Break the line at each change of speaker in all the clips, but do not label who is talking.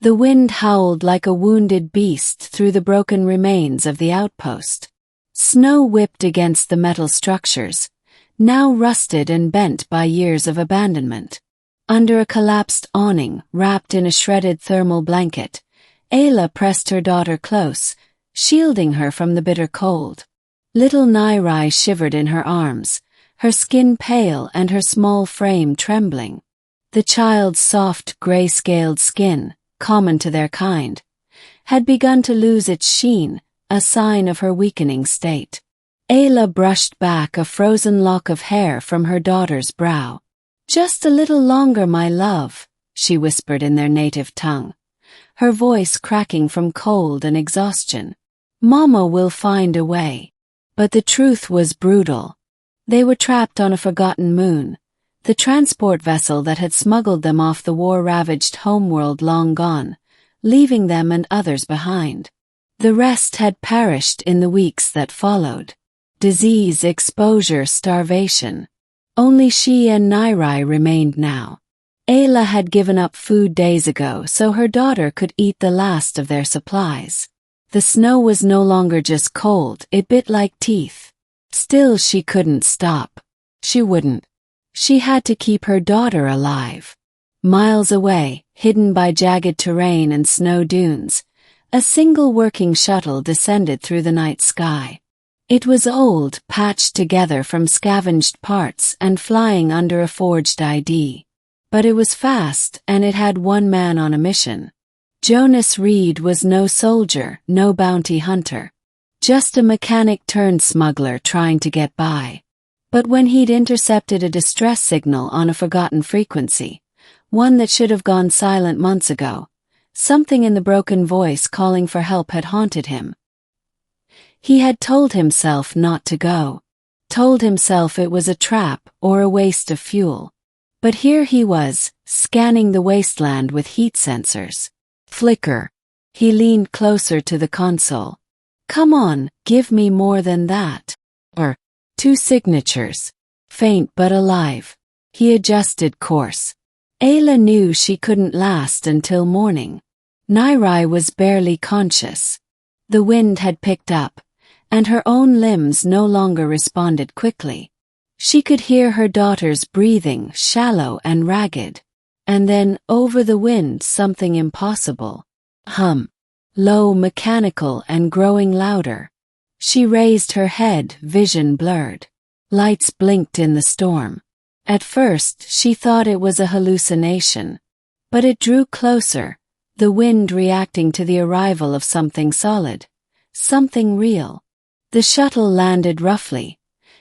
The wind howled like a wounded beast through the broken remains of the outpost. Snow whipped against the metal structures, now rusted and bent by years of abandonment. Under a collapsed awning, wrapped in a shredded thermal blanket, Ayla pressed her daughter close, shielding her from the bitter cold. Little Nairai shivered in her arms, her skin pale and her small frame trembling. The child's soft, gray-scaled skin, common to their kind, had begun to lose its sheen, a sign of her weakening state. Ayla brushed back a frozen lock of hair from her daughter's brow. "Just a little longer, my love," she whispered in their native tongue, her voice cracking from cold and exhaustion. "Mama will find a way." But the truth was brutal. They were trapped on a forgotten moon, the transport vessel that had smuggled them off the war-ravaged homeworld long gone, leaving them and others behind. The rest had perished in the weeks that followed. Disease, exposure, starvation. Only she and Nairai remained now. Ayla had given up food days ago so her daughter could eat the last of their supplies. The snow was no longer just cold, it bit like teeth. Still she couldn't stop. She wouldn't. She had to keep her daughter alive. Miles away, hidden by jagged terrain and snow dunes, a single working shuttle descended through the night sky. It was old, patched together from scavenged parts and flying under a forged ID. But it was fast, and it had one man on a mission. Jonas Reed was no soldier, no bounty hunter. Just a mechanic-turned-smuggler trying to get by. But when he'd intercepted a distress signal on a forgotten frequency, one that should have gone silent months ago, something in the broken voice calling for help had haunted him. He had told himself not to go. Told himself it was a trap or a waste of fuel. But here he was, scanning the wasteland with heat sensors. Flicker. He leaned closer to the console. "Come on, give me more than that." Or, 2 signatures. Faint but alive. He adjusted course. Ayla knew she couldn't last until morning. Nairai was barely conscious. The wind had picked up, and her own limbs no longer responded quickly. She could hear her daughter's breathing, shallow and ragged. And then, over the wind, something impossible. Hum. Low, mechanical, and growing louder. She raised her head, vision blurred. Lights blinked in the storm. At first, she thought it was a hallucination. But it drew closer, the wind reacting to the arrival of something solid. Something real. The shuttle landed roughly,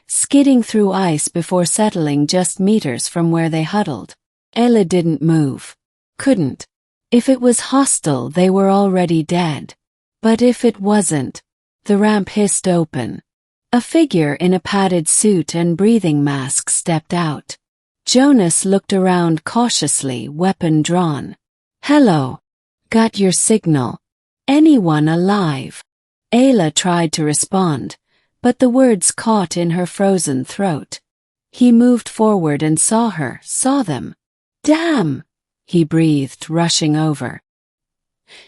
skidding through ice before settling just meters from where they huddled. Ayla didn't move. Couldn't. If it was hostile, they were already dead. But if it wasn't, the ramp hissed open. A figure in a padded suit and breathing mask stepped out. Jonas looked around cautiously, weapon drawn. "Hello. Got your signal. Anyone alive?" Ayla tried to respond, but the words caught in her frozen throat. He moved forward and saw her, saw them. "Damn!" he breathed, rushing over.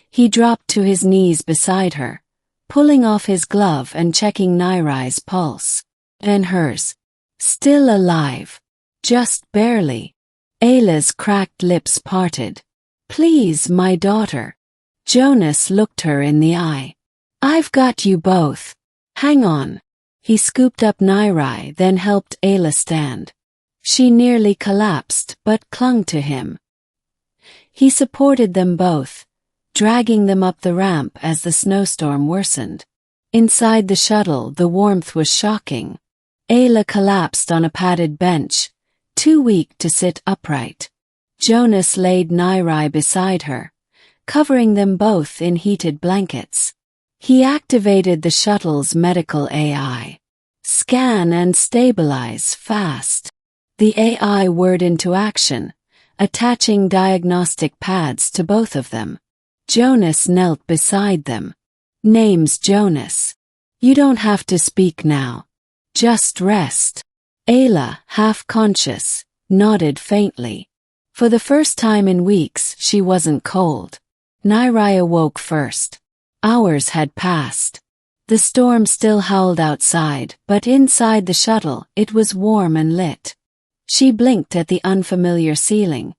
He dropped to his knees beside her, pulling off his glove and checking Nairai's pulse. Then hers. Still alive. Just barely. Ayla's cracked lips parted. "Please, my daughter." Jonas looked her in the eye. "I've got you both. Hang on." He scooped up Nairai, then helped Ayla stand. She nearly collapsed, but clung to him. He supported them both, dragging them up the ramp as the snowstorm worsened. Inside the shuttle, the warmth was shocking. Ayla collapsed on a padded bench, too weak to sit upright. Jonas laid Nairai beside her, covering them both in heated blankets. He activated the shuttle's medical AI. Scan and stabilize fast. The AI whirred into action, attaching diagnostic pads to both of them. Jonas knelt beside them. "Name's Jonas. You don't have to speak now. Just rest." Ayla, half conscious, nodded faintly. For the first time in weeks, she wasn't cold. Nairai awoke first. Hours had passed. The storm still howled outside, but inside the shuttle, it was warm and lit. She blinked at the unfamiliar ceiling,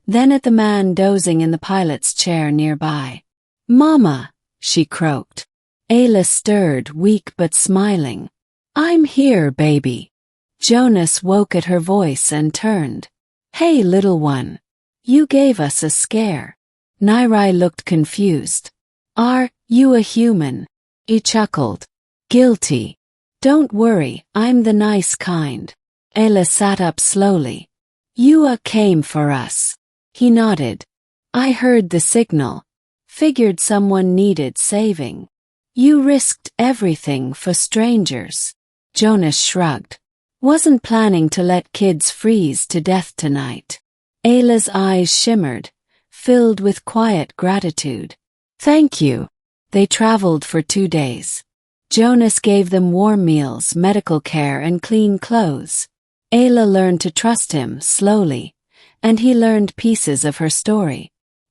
then at the man dozing in the pilot's chair nearby. "Mama," she croaked. Ayla stirred, weak but smiling. "I'm here, baby." Jonas woke at her voice and turned. "Hey, little one. You gave us a scare." Nairai looked confused. "Are you a human?" He chuckled. "Guilty. Don't worry, I'm the nice kind." Ayla sat up slowly. "You came for us." He nodded. "I heard the signal. Figured someone needed saving." "You risked everything for strangers." Jonas shrugged. "Wasn't planning to let kids freeze to death tonight." Ayla's eyes shimmered, filled with quiet gratitude. "Thank you." They traveled for 2 days. Jonas gave them warm meals, medical care, and clean clothes. Ayla learned to trust him slowly, and he learned pieces of her story.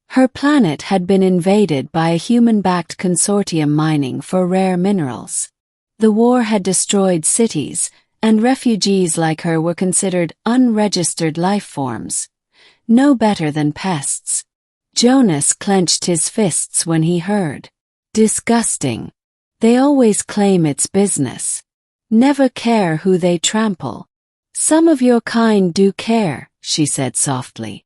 Her planet had been invaded by a human-backed consortium mining for rare minerals. The war had destroyed cities, and refugees like her were considered unregistered life forms, no better than pests. Jonas clenched his fists when he heard. Disgusting. They always claim it's business. Never care who they trample. "Some of your kind do care," she said softly.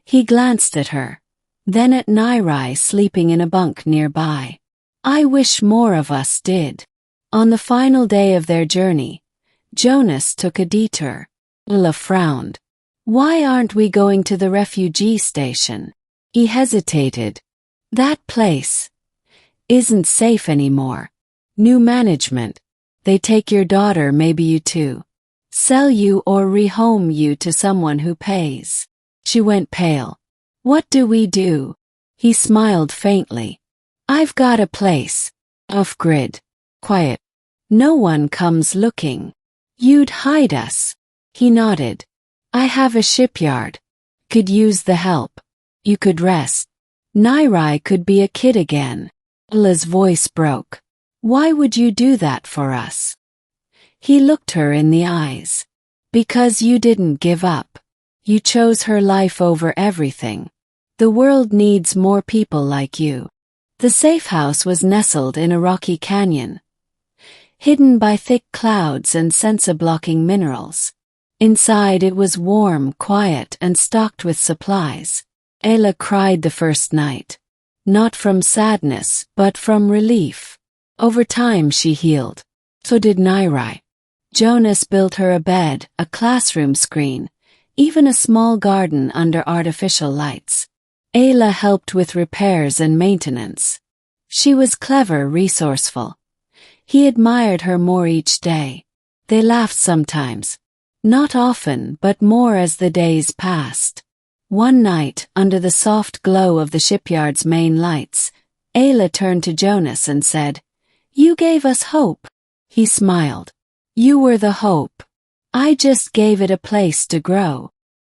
He glanced at her, then at Nairai sleeping in a bunk nearby. "I wish more of us did." On the final day of their journey, Jonas took a detour. Ayla frowned. "Why aren't we going to the refugee station?" He hesitated. "That place isn't safe anymore. New management. They take your daughter, maybe you too. Sell you or rehome you to someone who pays." She went pale. "What do we do?" He smiled faintly. "I've got a place. Off-grid. Quiet. No one comes looking. You'd hide us." He nodded. "I have a shipyard. Could use the help. You could rest. Nairai could be a kid again." Ayla's voice broke. "Why would you do that for us?" He looked her in the eyes. "Because you didn't give up. You chose her life over everything. The world needs more people like you." The safe house was nestled in a rocky canyon, hidden by thick clouds and sensor-blocking minerals. Inside it was warm, quiet, and stocked with supplies. Ayla cried the first night. Not from sadness, but from relief. Over time she healed. So did Nairai. Jonas built her a bed, a classroom screen, even a small garden under artificial lights. Ayla helped with repairs and maintenance. She was clever, resourceful. He admired her more each day. They laughed sometimes. Not often, but more as the days passed. One night, under the soft glow of the shipyard's main lights, Ayla turned to Jonas and said, "You gave us hope." He smiled. "You were the hope. I just gave it a place to grow."